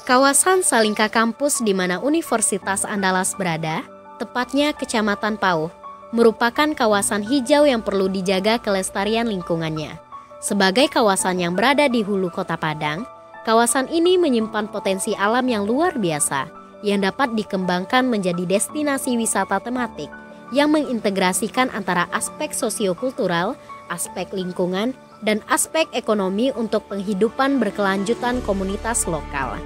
Kawasan Salingka Kampus di mana Universitas Andalas berada, tepatnya Kecamatan Pauh, merupakan kawasan hijau yang perlu dijaga kelestarian lingkungannya. Sebagai kawasan yang berada di hulu Kota Padang, kawasan ini menyimpan potensi alam yang luar biasa yang dapat dikembangkan menjadi destinasi wisata tematik yang mengintegrasikan antara aspek sosiokultural, aspek lingkungan, dan aspek ekonomi untuk penghidupan berkelanjutan komunitas lokal.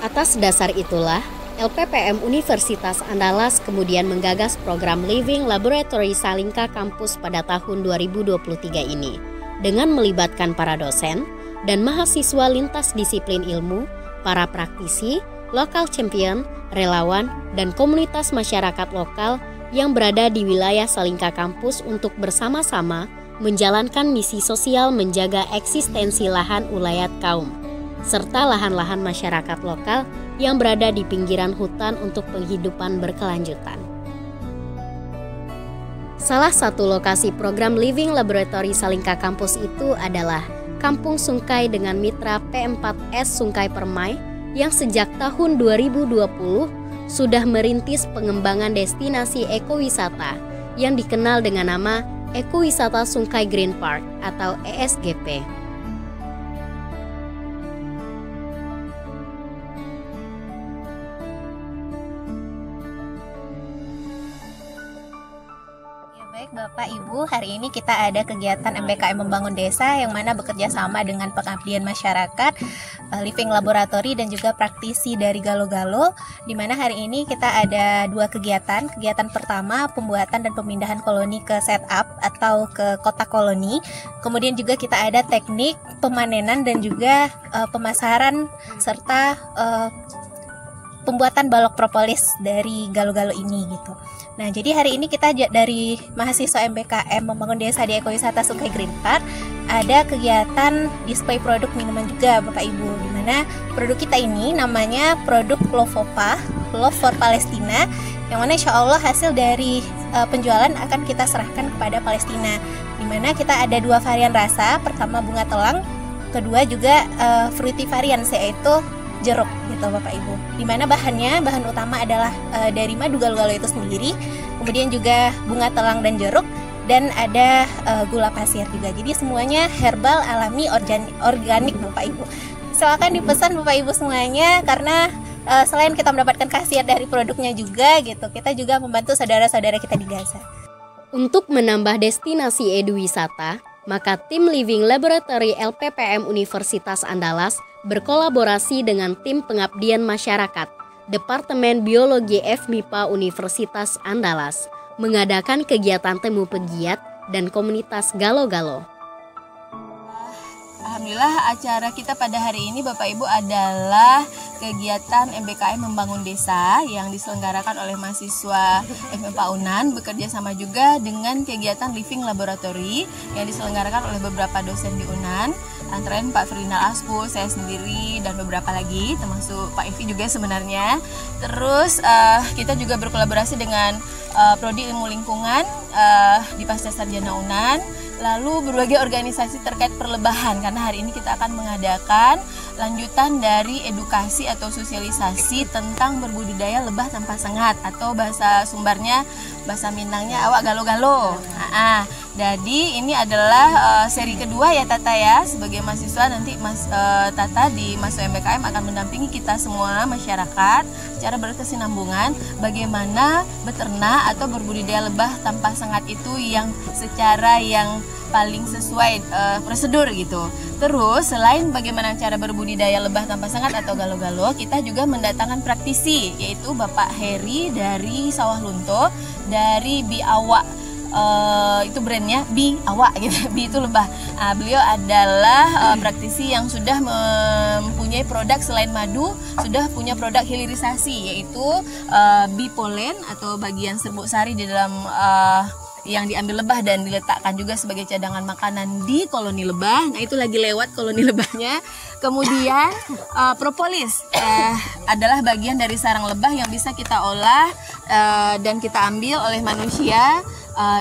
Atas dasar itulah, LPPM Universitas Andalas kemudian menggagas program Living Laboratory Salingka Kampus pada tahun 2023 ini dengan melibatkan para dosen dan mahasiswa lintas disiplin ilmu, para praktisi, lokal champion, relawan, dan komunitas masyarakat lokal yang berada di wilayah Salingka Kampus untuk bersama-sama menjalankan misi sosial menjaga eksistensi lahan ulayat kaum, serta lahan-lahan masyarakat lokal yang berada di pinggiran hutan untuk penghidupan berkelanjutan. Salah satu lokasi program Living Laboratory Salingka Kampus itu adalah Kampung Sungkai dengan mitra P4S Sungkai Permai yang sejak tahun 2020 sudah merintis pengembangan destinasi ekowisata yang dikenal dengan nama Ekowisata Sungkai Green Park atau ESGP. Bapak Ibu, hari ini kita ada kegiatan MBKM Membangun Desa yang mana bekerja sama dengan pengabdian masyarakat, Living Laboratory dan juga praktisi dari Galo-Galo, di mana hari ini kita ada dua kegiatan. Kegiatan pertama pembuatan dan pemindahan koloni ke setup atau ke kota koloni. Kemudian juga kita ada teknik pemanenan dan juga pemasaran serta pembuatan balok propolis dari Galo-Galo ini gitu. Nah, jadi hari ini kita dari mahasiswa MBKM Membangun Desa di Ekowisata Sungkai Green Park ada kegiatan display produk minuman juga Bapak Ibu, di mana produk kita ini namanya produk Lovopa, Love for Palestina, yang mana insya Allah hasil dari penjualan akan kita serahkan kepada Palestina, di mana kita ada dua varian rasa, pertama bunga telang, kedua juga fruity variants yaitu jeruk gitu Bapak Ibu. Dimana bahan utama adalah dari madu Galo-Galo itu sendiri, kemudian juga bunga telang dan jeruk, dan ada gula pasir juga. Jadi semuanya herbal, alami, organik Bapak Ibu. Silakan dipesan Bapak Ibu semuanya, karena selain kita mendapatkan khasiat dari produknya juga gitu, kita juga membantu saudara-saudara kita di Gaza. Untuk menambah destinasi eduwisata, maka tim Living Laboratory LPPM Universitas Andalas berkolaborasi dengan tim pengabdian masyarakat Departemen Biologi FMIPA Universitas Andalas mengadakan kegiatan temu pegiat dan komunitas Galo-Galo. Alhamdulillah, acara kita pada hari ini Bapak Ibu adalah kegiatan MBKM Membangun Desa yang diselenggarakan oleh mahasiswa FMIPA UNAN bekerja sama juga dengan kegiatan Living Laboratory yang diselenggarakan oleh beberapa dosen di UNAN, antara lain Pak Ferdinand Aspu, saya sendiri, dan beberapa lagi, termasuk Pak Evi juga sebenarnya. Terus kita juga berkolaborasi dengan Prodi Ilmu Lingkungan di Pasca Sarjana UNAN, lalu berbagai organisasi terkait perlebahan, karena hari ini kita akan mengadakan lanjutan dari edukasi atau sosialisasi tentang berbudidaya lebah tanpa sengat, atau bahasa Sumbarnya, bahasa Minangnya awak Galo-Galo. Jadi ini adalah seri kedua ya Tata ya, sebagai mahasiswa nanti Tata di Mahasiswa MBKM akan mendampingi kita semua masyarakat secara berkesinambungan bagaimana beternak atau berbudidaya lebah tanpa sengat itu yang secara yang paling sesuai prosedur gitu. Terus selain bagaimana cara berbudidaya lebah tanpa sengat atau Galo-Galo, kita juga mendatangkan praktisi, yaitu Bapak Heri dari Sawah Lunto dari Biawak. Itu brandnya Bi Awak gitu. Bi itu lebah. Beliau adalah praktisi yang sudah mempunyai produk selain madu, sudah punya produk hilirisasi, yaitu Bi Polen atau bagian serbuk sari di dalam yang diambil lebah dan diletakkan juga sebagai cadangan makanan di koloni lebah. Nah, itu lagi lewat koloni lebahnya. Kemudian propolis adalah bagian dari sarang lebah yang bisa kita olah dan kita ambil oleh manusia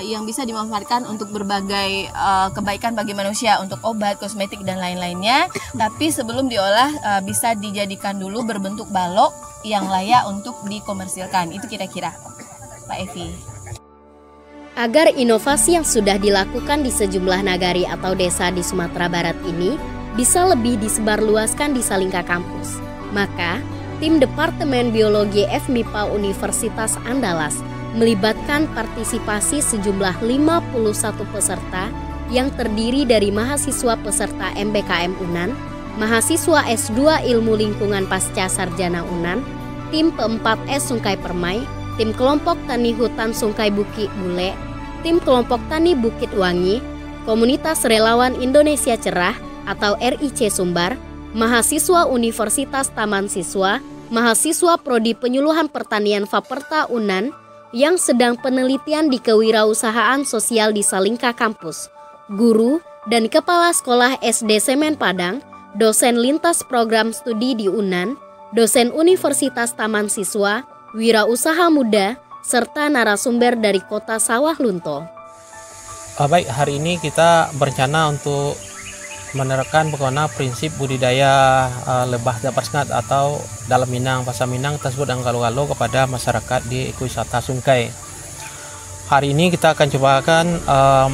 yang bisa dimanfaatkan untuk berbagai kebaikan bagi manusia, untuk obat, kosmetik dan lain-lainnya. Tapi sebelum diolah bisa dijadikan dulu berbentuk balok yang layak untuk dikomersilkan. Itu kira-kira, Pak Evi. Agar inovasi yang sudah dilakukan di sejumlah nagari atau desa di Sumatera Barat ini bisa lebih disebarluaskan di Salingka Kampus, maka tim Departemen Biologi FMIPA Universitas Andalas melibatkan partisipasi sejumlah 51 peserta yang terdiri dari mahasiswa peserta MBKM UNAN, mahasiswa S2 Ilmu Lingkungan Pasca Sarjana UNAN, tim P4S Sungkai Permai, tim kelompok Tani Hutan Sungkai Bukit Bule, tim kelompok Tani Bukit Wangi, Komunitas Relawan Indonesia Cerah atau RIC Sumbar, mahasiswa Universitas Taman Siswa, mahasiswa Prodi Penyuluhan Pertanian Faperta UNAN yang sedang penelitian di Kewirausahaan Sosial di Salingka Kampus, guru dan kepala sekolah SD Semen Padang, dosen lintas program studi di UNAN, dosen Universitas Taman Siswa, wirausaha muda, serta narasumber dari Kota Sawah Lunto. Baik, hari ini kita berencana untuk menerapkan bagaimana prinsip budidaya lebah dapat atau dalam Minang, bahasa Minang tersebut dengan galo-galo kepada masyarakat di ekowisata Sungkai. Hari ini kita akan cobakan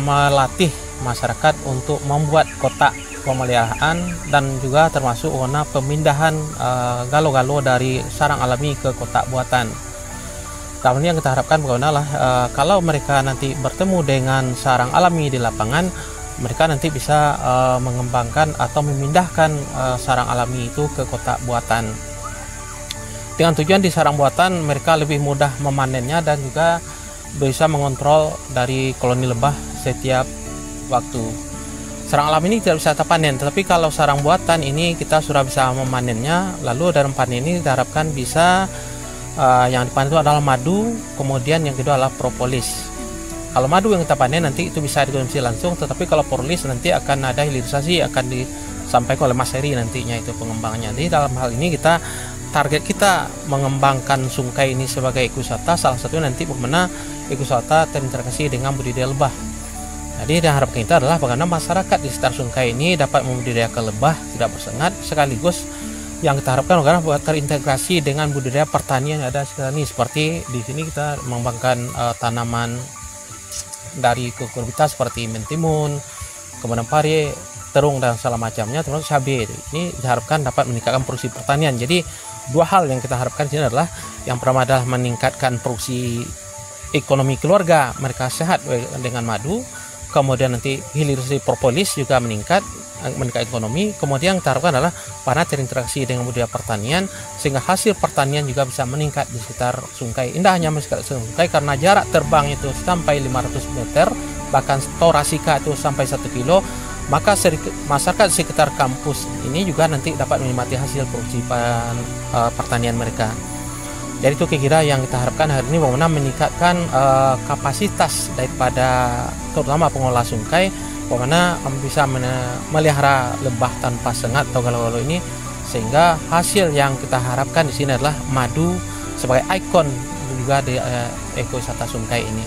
melatih masyarakat untuk membuat kotak pemeliharaan dan juga termasuk bagaimana pemindahan galo-galo dari sarang alami ke kotak buatan. Tahun ini yang kita harapkan bagaimana kalau mereka nanti bertemu dengan sarang alami di lapangan, mereka nanti bisa mengembangkan atau memindahkan sarang alami itu ke kotak buatan. Dengan tujuan di sarang buatan mereka lebih mudah memanennya dan juga bisa mengontrol dari koloni lebah setiap waktu. Sarang alami ini tidak bisa kita panen, tetapi kalau sarang buatan ini kita sudah bisa memanennya. Lalu dalam panen ini kita harapkan bisa yang dipanen itu adalah madu, kemudian yang kedua adalah propolis. Kalau madu yang kita panen nanti itu bisa dikonsumsi langsung, tetapi kalau propolis nanti akan ada hilirisasi, akan disampaikan oleh Mas Heri nantinya itu pengembangannya. Jadi dalam hal ini target kita mengembangkan Sungkai ini sebagai ekowisata, salah satunya nanti bagaimana ekowisata terintegrasi dengan budidaya lebah. Jadi yang harapan kita adalah bagaimana masyarakat di sekitar Sungkai ini dapat membudidayakan lebah tidak bersengat, sekaligus yang kita harapkan bagaimana terintegrasi dengan budidaya pertanian yang ada sekarang ini. Seperti di sini kita mengembangkan tanaman dari komoditas seperti mentimun, kemudian pare, terung dan segala macamnya, termasuk cabai. Ini diharapkan dapat meningkatkan produksi pertanian. Jadi dua hal yang kita harapkan di sini adalah yang pertama adalah meningkatkan produksi ekonomi keluarga, mereka sehat dengan madu. Kemudian nanti hilirisasi propolis juga meningkat ekonomi. Kemudian kita harapkan adalah pada terintegrasi dengan budaya pertanian sehingga hasil pertanian juga bisa meningkat di sekitar Sungkai. Indah hanya sekitar Sungkai karena jarak terbang itu sampai 500 meter, bahkan Torasika itu sampai 1 kilo. Maka masyarakat sekitar kampus ini juga nanti dapat menikmati hasil produksi pertanian mereka. Jadi itu kira-kira yang kita harapkan hari ini, bagaimana meningkatkan kapasitas daripada terutama pengelola Sungkai, bagaimana bisa melihara lebah tanpa sengat atau galo-galo ini, sehingga hasil yang kita harapkan di sini adalah madu sebagai ikon juga di ekowisata Sungkai ini.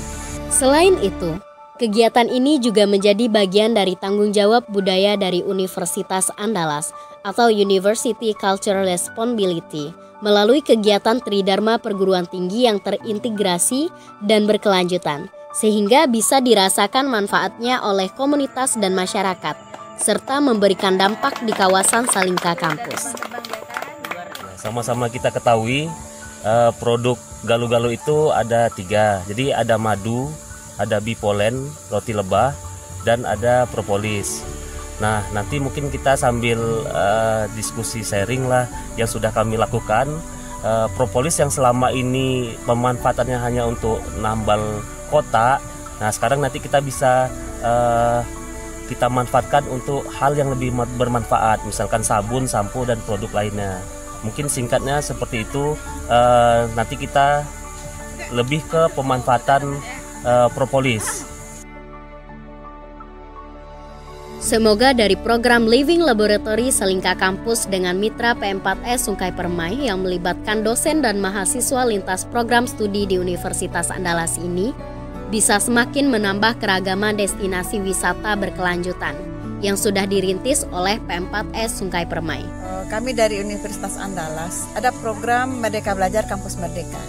Selain itu, kegiatan ini juga menjadi bagian dari tanggung jawab budaya dari Universitas Andalas atau University Cultural Responsibility melalui kegiatan Tridharma Perguruan Tinggi yang terintegrasi dan berkelanjutan, sehingga bisa dirasakan manfaatnya oleh komunitas dan masyarakat, serta memberikan dampak di kawasan Salingka Kampus. Sama-sama kita ketahui produk galu-galu itu ada 3, jadi ada madu, ada bipolen, roti lebah, dan ada propolis. Nah, nanti mungkin kita sambil diskusi sharing lah yang sudah kami lakukan. Propolis yang selama ini pemanfaatannya hanya untuk nambal kotak. Nah, sekarang nanti kita bisa kita manfaatkan untuk hal yang lebih bermanfaat, misalkan sabun, sampo, dan produk lainnya. Mungkin singkatnya seperti itu. Nanti kita lebih ke pemanfaatan propolis. Semoga dari program Living Laboratory Salingka Kampus dengan mitra P4S Sungkai Permai yang melibatkan dosen dan mahasiswa lintas program studi di Universitas Andalas ini bisa semakin menambah keragaman destinasi wisata berkelanjutan yang sudah dirintis oleh P4S Sungkai Permai. Kami dari Universitas Andalas ada program Merdeka Belajar Kampus Merdeka.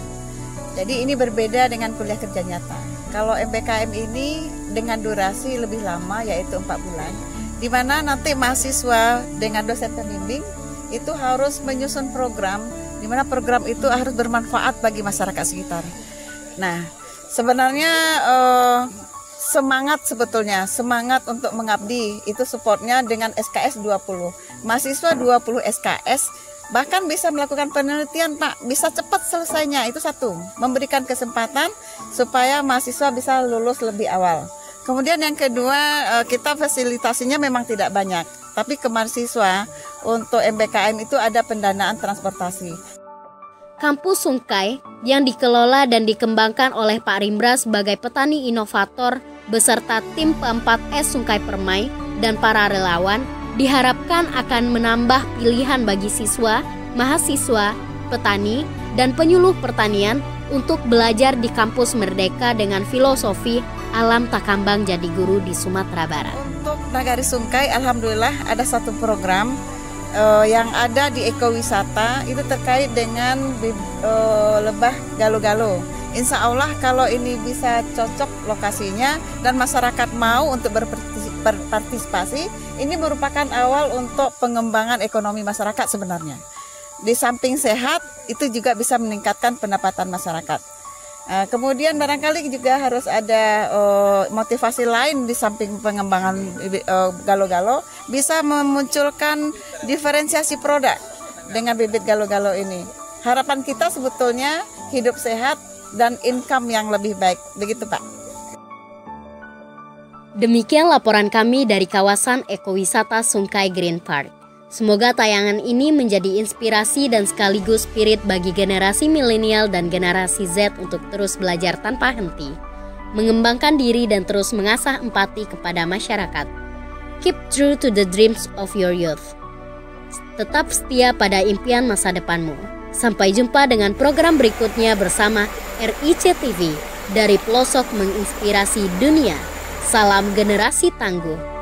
Jadi ini berbeda dengan kuliah kerja nyata. Kalau MBKM ini dengan durasi lebih lama yaitu 4 bulan, di mana nanti mahasiswa dengan dosen pembimbing itu harus menyusun program, di mana program itu harus bermanfaat bagi masyarakat sekitar. Nah, sebenarnya semangat untuk mengabdi itu supportnya dengan SKS 20. Mahasiswa 20 SKS bahkan bisa melakukan penelitian, Pak, bisa cepat selesainya. Itu satu, memberikan kesempatan supaya mahasiswa bisa lulus lebih awal. Kemudian yang kedua, kita fasilitasinya memang tidak banyak, tapi ke mahasiswa untuk MBKM itu ada pendanaan transportasi. Kampus Sungkai yang dikelola dan dikembangkan oleh Pak Rimra sebagai petani inovator beserta tim P4S Sungkai Permai dan para relawan diharapkan akan menambah pilihan bagi siswa, mahasiswa, petani, dan penyuluh pertanian untuk belajar di kampus Merdeka dengan filosofi alam takambang jadi guru di Sumatera Barat. Untuk Nagari Sungkai, alhamdulillah ada satu program yang ada di ekowisata itu terkait dengan lebah galo-galo. Insya Allah kalau ini bisa cocok lokasinya dan masyarakat mau untuk berpartisipasi, ini merupakan awal untuk pengembangan ekonomi masyarakat sebenarnya. Di samping sehat, itu juga bisa meningkatkan pendapatan masyarakat. Kemudian barangkali juga harus ada motivasi lain di samping pengembangan galo-galo, bisa memunculkan diferensiasi produk dengan bibit galo-galo ini. Harapan kita sebetulnya hidup sehat dan income yang lebih baik. Begitu, Pak. Demikian laporan kami dari kawasan ekowisata Sungkai Green Park. Semoga tayangan ini menjadi inspirasi dan sekaligus spirit bagi generasi milenial dan generasi Z untuk terus belajar tanpa henti, mengembangkan diri dan terus mengasah empati kepada masyarakat. Keep true to the dreams of your youth. Tetap setia pada impian masa depanmu. Sampai jumpa dengan program berikutnya bersama RIC TV dari pelosok menginspirasi dunia. Salam generasi tangguh.